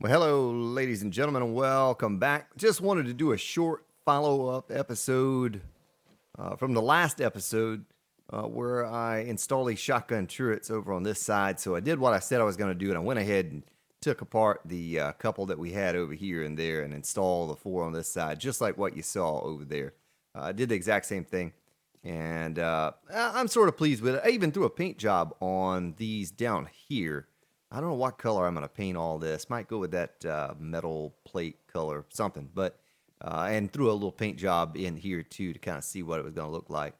Well, hello, ladies and gentlemen, and welcome back. Just wanted to do a short follow-up episode from the last episode where I installed these shotgun turrets over on this side. So I did what I said I was going to do, and I went ahead and took apart the couple that we had over here and there and installed the 4 on this side, just like what you saw over there. I did the exact same thing, and I'm sort of pleased with it. I even threw a paint job on these down here. I don't know what color I'm going to paint all this. Might go with that metal plate color, something. But and threw a little paint job in here too to kind of see what it was going to look like.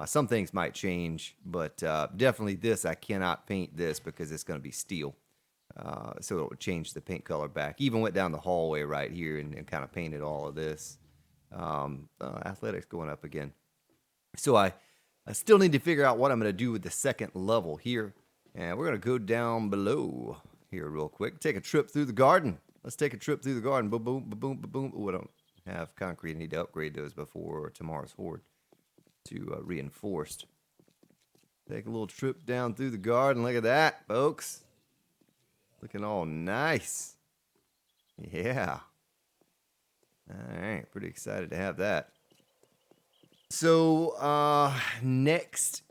Some things might change, but definitely this I cannot paint this because it's going to be steel. So it would change the paint color back. Even went down the hallway right here and kind of painted all of this. Athletics going up again. So I still need to figure out what I'm going to do with the second level here. And we're going to go down below here real quick. Take a trip through the garden. Let's take a trip through the garden. Boom, boom, boom, boom, boom. Oh, I don't have concrete. I need to upgrade those before tomorrow's Horde to reinforced. Take a little trip down through the garden. Look at that, folks. Looking all nice. Yeah. All right. Pretty excited to have that. So, next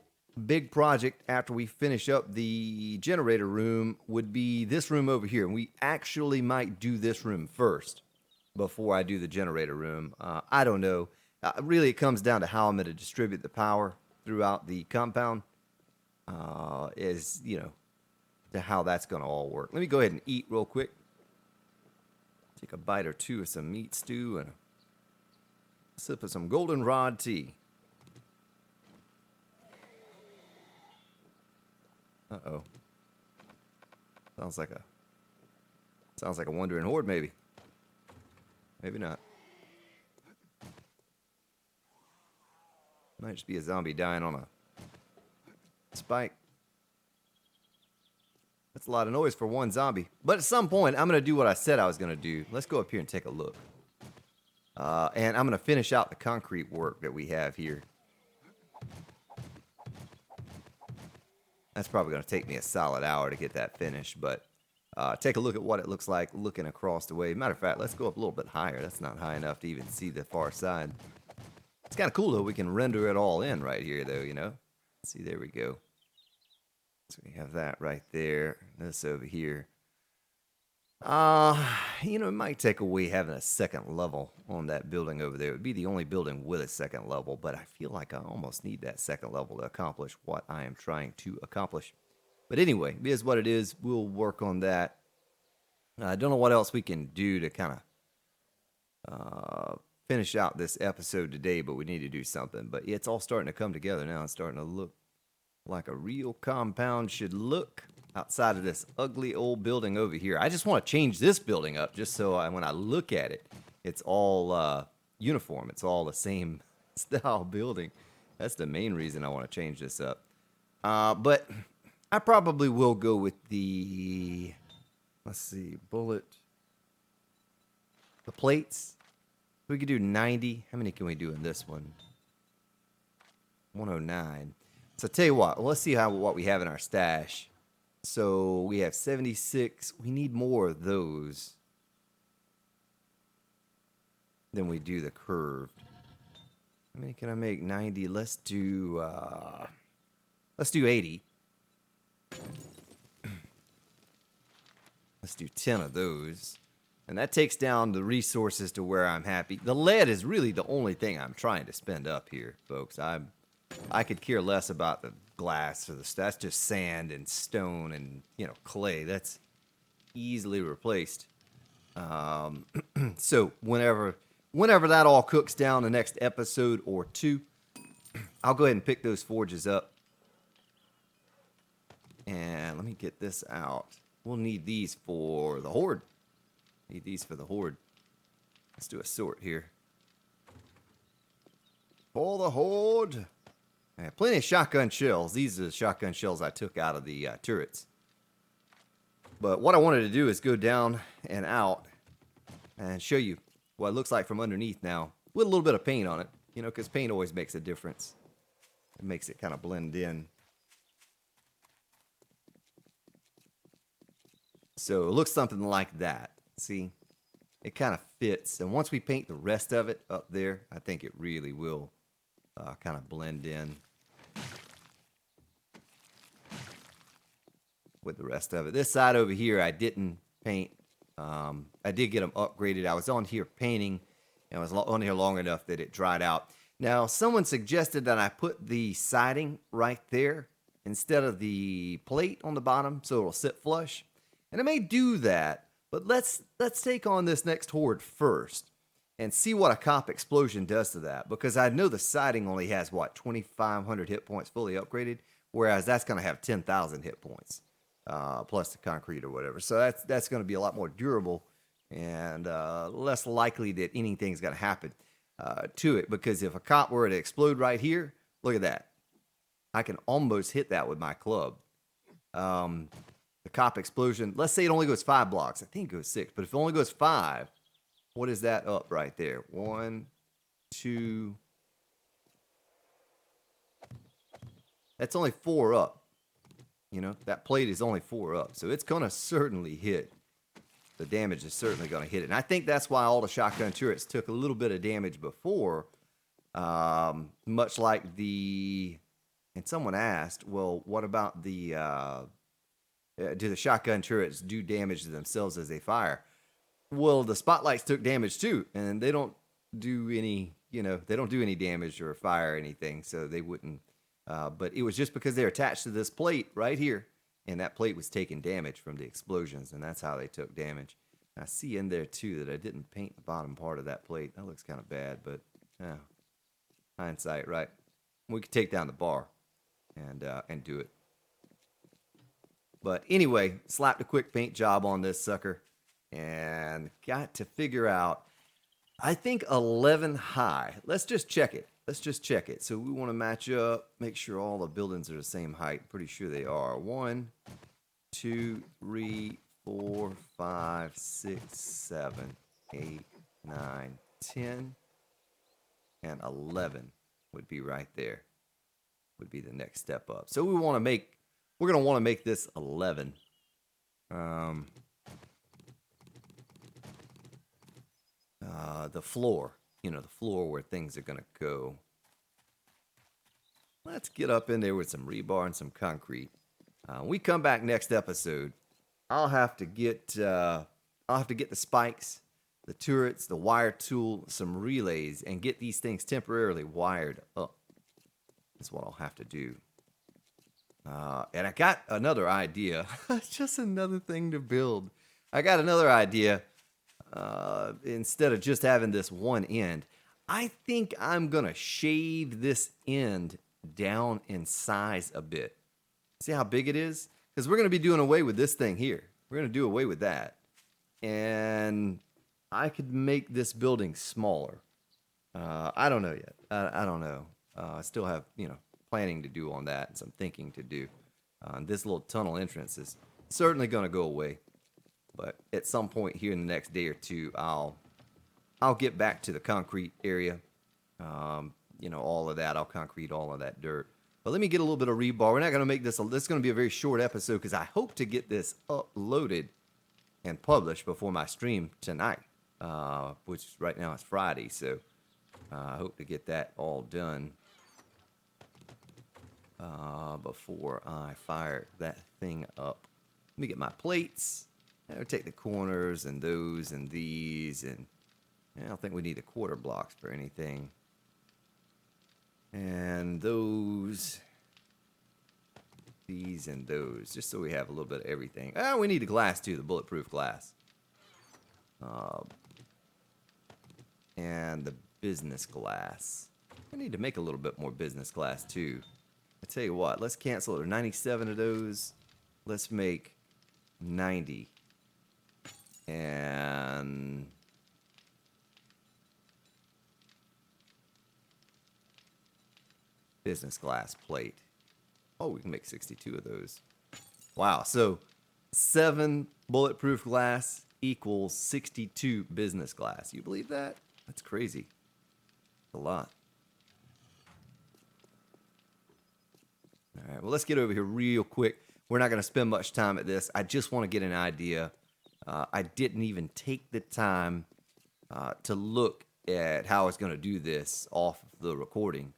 big project after we finish up the generator room would be this room over here. And we actually might do this room first before I do the generator room. I don't know. Really, it comes down to how I'm going to distribute the power throughout the compound. To how that's going to all work. Let me go ahead and eat real quick. Take a bite or two of some meat stew and a sip of some goldenrod tea. Uh-oh. Sounds like a wandering horde, maybe. Maybe not. Might just be a zombie dying on a spike. That's a lot of noise for one zombie. But at some point, I'm going to do what I said I was going to do. Let's go up here and take a look. And I'm going to finish out the concrete work that we have here. That's probably going to take me a solid hour to get that finished, but take a look at what it looks like looking across the way. Matter of fact, let's go up a little bit higher. That's not high enough to even see the far side. It's kind of cool, though. We can render it all in right here, though, you know. See, there we go. So we have that right there. This over here. It might take away having a second level on that building over there. It would be the only building with a second level, but I feel like I almost need that second level to accomplish what I am trying to accomplish. But anyway, it is what it is. We'll work on that. I don't know what else we can do to kind of finish out this episode today, but we need to do something. But it's all starting to come together now. It's starting to look like a real compound should look. Outside of this ugly old building over here. I just want to change this building up just so when I look at it, it's all uniform. It's all the same style building. That's the main reason I want to change this up. But I probably will go with the, let's see, the plates. We could do 90. How many can we do in this one? 109. So tell you what, let's see what we have in our stash. So we have 76. We need more of those than we do the curved. How many can I make? 90. Let's do 80. Let's do 10 of those. And that takes down the resources to where I'm happy. The lead is really the only thing I'm trying to spend up here, folks. I could care less about the glass or that's just sand and stone and clay. That's easily replaced. So whenever that all cooks down the next episode or two, I'll go ahead and pick those forges up. And let me get this out. We'll need these for the Horde. Let's do a sort here. For the Horde. I have plenty of shotgun shells. These are the shotgun shells I took out of the turrets. But what I wanted to do is go down and out and show you what it looks like from underneath now with a little bit of paint on it. Because paint always makes a difference. It makes it kind of blend in. So it looks something like that. See, it kind of fits. And once we paint the rest of it up there, I think it really will kind of blend in with the rest of it. This side over here, I didn't paint. I did get them upgraded. I was on here painting, and I was on here long enough that it dried out. Now, someone suggested that I put the siding right there instead of the plate on the bottom so it'll sit flush. And I may do that, but let's take on this next horde first and see what a cop explosion does to that, because I know the siding only has, what, 2,500 hit points fully upgraded, whereas that's going to have 10,000 hit points plus the concrete or whatever. So that's going to be a lot more durable and less likely that anything's going to happen to it, because if a cop were to explode right here, look at that. I can almost hit that with my club. The cop explosion, let's say it only goes 5 blocks. I think it goes 6, but if it only goes 5, what is that up right there? 1, 2. That's only 4 up. You know, that plate is only 4 up. So it's going to certainly hit. The damage is certainly going to hit it. And I think that's why all the shotgun turrets took a little bit of damage before. Much like the... And someone asked, well, what about the... do the shotgun turrets do damage to themselves as they fire? Well, the spotlights took damage too, and they don't do any, they don't do any damage or fire or anything, so they wouldn't. But it was just because they're attached to this plate right here, and that plate was taking damage from the explosions, and that's how they took damage. And I see in there too that I didn't paint the bottom part of that plate. That looks kind of bad, but hindsight, right? We could take down the bar and do it. But anyway, slapped a quick paint job on this sucker and got to figure out, I think 11 high. Let's just check it. So we want to match up, make sure all the buildings are the same height. Pretty sure they are. 1, 2, 3, 4, 5, 6, 7, 8, 9, 10, and 11 would be right there. Would be the next step up. So we're going to want to make this 11. The floor, the floor where things are going to go. Let's get up in there with some rebar and some concrete. We come back next episode. I'll have to get the spikes, the turrets, the wire tool, some relays, and get these things temporarily wired up. That's what I'll have to do. And I got another idea. Just another thing to build. I got another idea. Instead of just having this one end, I think I'm going to shave this end down in size a bit. See how big it is? Because we're going to be doing away with this thing here. We're going to do away with that. And I could make this building smaller. I don't know yet. I don't know. I still have, planning to do on that and some thinking to do. This little tunnel entrance is certainly going to go away. But at some point here in the next day or two, I'll get back to the concrete area. All of that. I'll concrete all of that dirt. But let me get a little bit of rebar. We're not going to make this. This is going to be a very short episode because I hope to get this uploaded and published before my stream tonight, which right now is Friday. So I hope to get that all done before I fire that thing up. Let me get my plates. I'll take the corners and those and these, and I don't think we need the quarter blocks for anything. And those, these and those, just so we have a little bit of everything. We need the glass too, the bulletproof glass. And the business glass. I need to make a little bit more business glass too. I tell you what, let's cancel it. There are 97 of those. Let's make 90. And business glass plate. Oh, we can make 62 of those. Wow. So 7 bulletproof glass equals 62 business glass. You believe that? That's crazy. A lot. All right. Well, let's get over here real quick. We're not going to spend much time at this. I just want to get an idea I didn't even take the time to look at how I was going to do this off of the recording.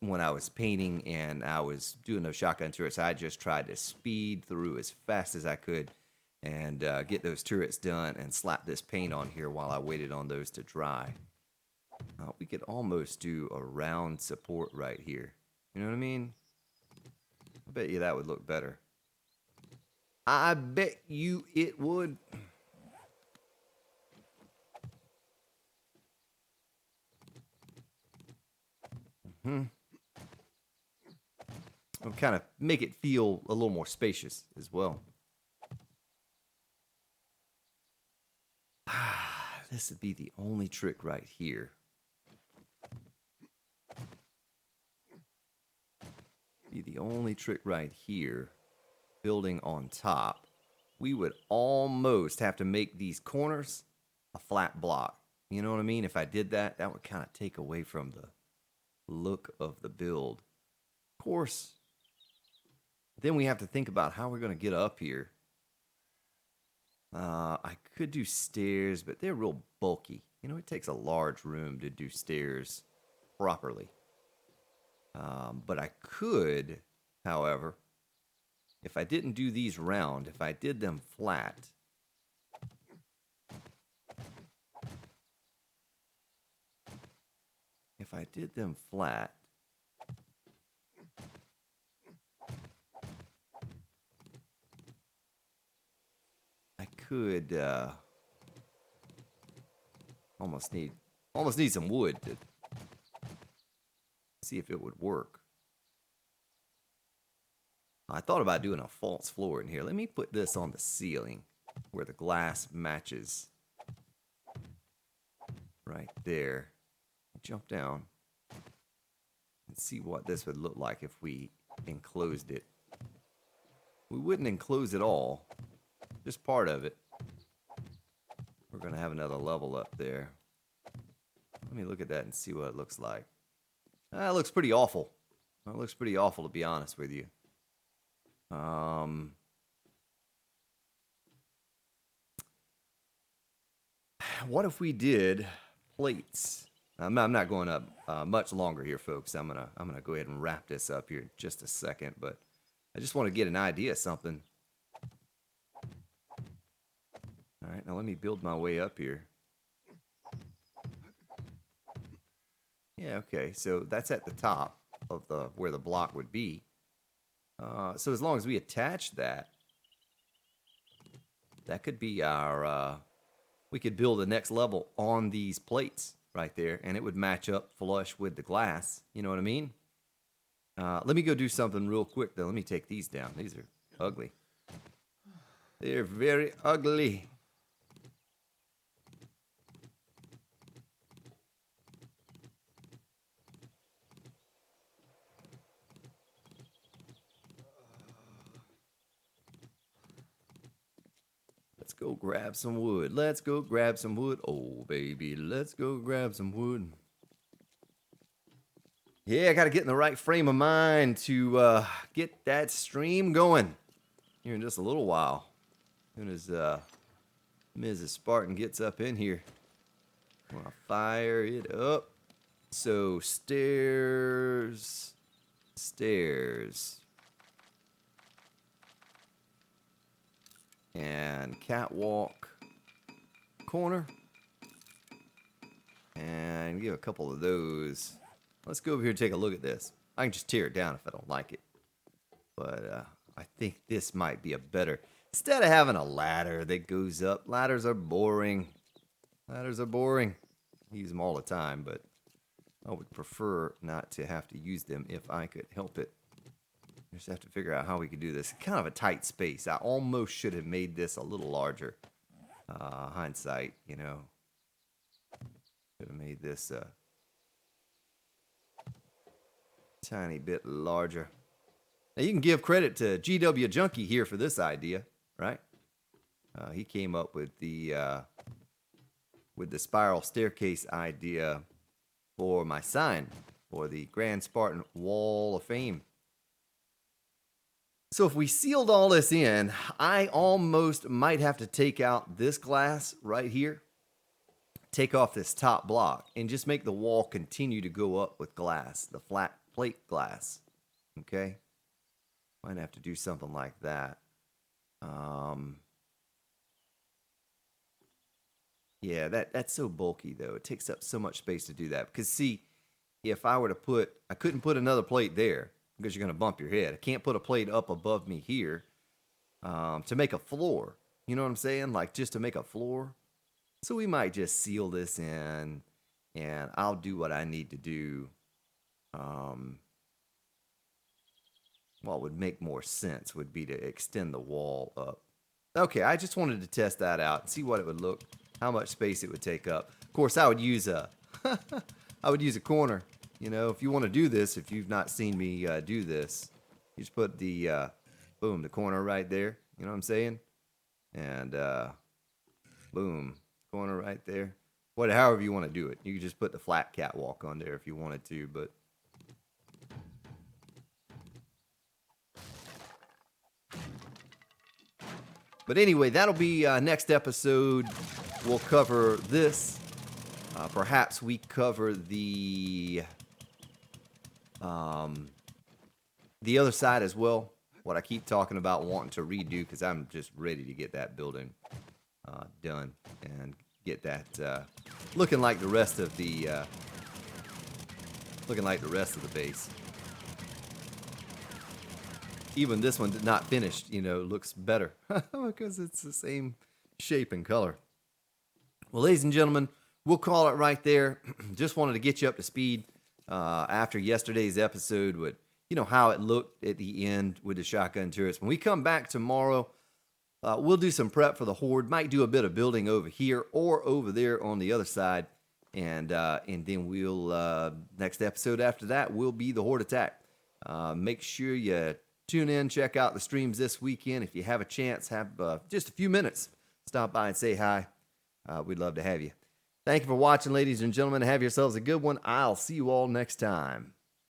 When I was painting and I was doing those shotgun turrets, I just tried to speed through as fast as I could and get those turrets done and slap this paint on here while I waited on those to dry. We could almost do a round support right here. You know what I mean? I bet you that would look better. I bet you it would. It'll kind of make it feel a little more spacious as well. This would be the only trick right here. Be the only trick right here. Building on top. We would almost have to make these corners a flat block. You know what I mean? If I did that, that would kind of take away from the look of the build. Of course, then we have to think about how we're going to get up here. I could do stairs, but they're real bulky. You know, it takes a large room to do stairs properly. But I could, however, if I didn't do these round, if I did them flat, I could almost need some wood to see if it would work. I thought about doing a false floor in here. Let me put this on the ceiling where the glass matches right there. Jump down and see what this would look like if we enclosed it. We wouldn't enclose it all, just part of it. We're going to have another level up there. Let me look at that and see what it looks like. It looks pretty awful. It looks pretty awful, to be honest with you. What if we did plates? I'm not going up much longer here, folks. I'm gonna go ahead and wrap this up here in just a second, but I just want to get an idea of something. All right, now let me build my way up here. Yeah, okay, so that's at the top of where the block would be. So as long as we attach that, that could be our, we could build the next level on these plates right there, and it would match up flush with the glass. You know what I mean? Let me go do something real quick, though. Let me take these down. These are ugly. They're very ugly. Let's go grab some wood. Let's go grab some wood. Oh, baby, let's go grab some wood. Yeah, I got to get in the right frame of mind to get that stream going here in just a little while. As soon as Mrs. Spartan gets up in here, I'm going to fire it up. So, stairs, and catwalk, corner, and give a couple of those. Let's go over here and take a look at this. I can just tear it down if I don't like it, but I think this might be a better, instead of having a ladder that goes up. Ladders are boring. I use them all the time, but I would prefer not to have to use them if I could help it. Just have to figure out how we could do this. Kind of a tight space. I almost should have made this a little larger. Hindsight, you know. Should have made this a tiny bit larger. Now you can give credit to GW Junkie here for this idea, right? He came up with the spiral staircase idea for my sign for the Grand Spartan Wall of Fame. So if we sealed all this in, I almost might have to take out this glass right here, take off this top block, and just make the wall continue to go up with glass, the flat plate glass. Okay? Might have to do something like that. Yeah, that's so bulky though. It takes up so much space to do that. Because see, if I were to put, I couldn't put another plate there because you're going to bump your head. I can't put a plate up above me here to make a floor. You know what I'm saying? Like just to make a floor. So we might just seal this in, and I'll do what I need to do. What would make more sense would be to extend the wall up. Okay, I just wanted to test that out and see what it would look, how much space it would take up. Of course, I would use a, I would use a corner. You know, if you want to do this, if you've not seen me do this, you just put the, boom, the corner right there. You know what I'm saying? And boom, corner right there. However you want to do it. You could just put the flat catwalk on there if you wanted to, but. But anyway, that'll be next episode. We'll cover this. Perhaps we cover the other side as well. What I keep talking about wanting to redo because I'm just ready to get that building done and get that looking like the rest of the base. Even this one not finished, you know, looks better because it's the same shape and color. Well, ladies and gentlemen, we'll call it right there. Just wanted to get you up to speed after yesterday's episode with, you know, how it looked at the end with the shotgun turrets. When we come back tomorrow, we'll do some prep for the Horde. Might do a bit of building over here or over there on the other side. And then we'll, next episode after that will be the Horde attack. Make sure you tune in, check out the streams this weekend. If you have a chance, have just a few minutes, stop by and say hi. We'd love to have you. Thank you for watching, ladies and gentlemen. Have yourselves a good one. I'll see you all next time.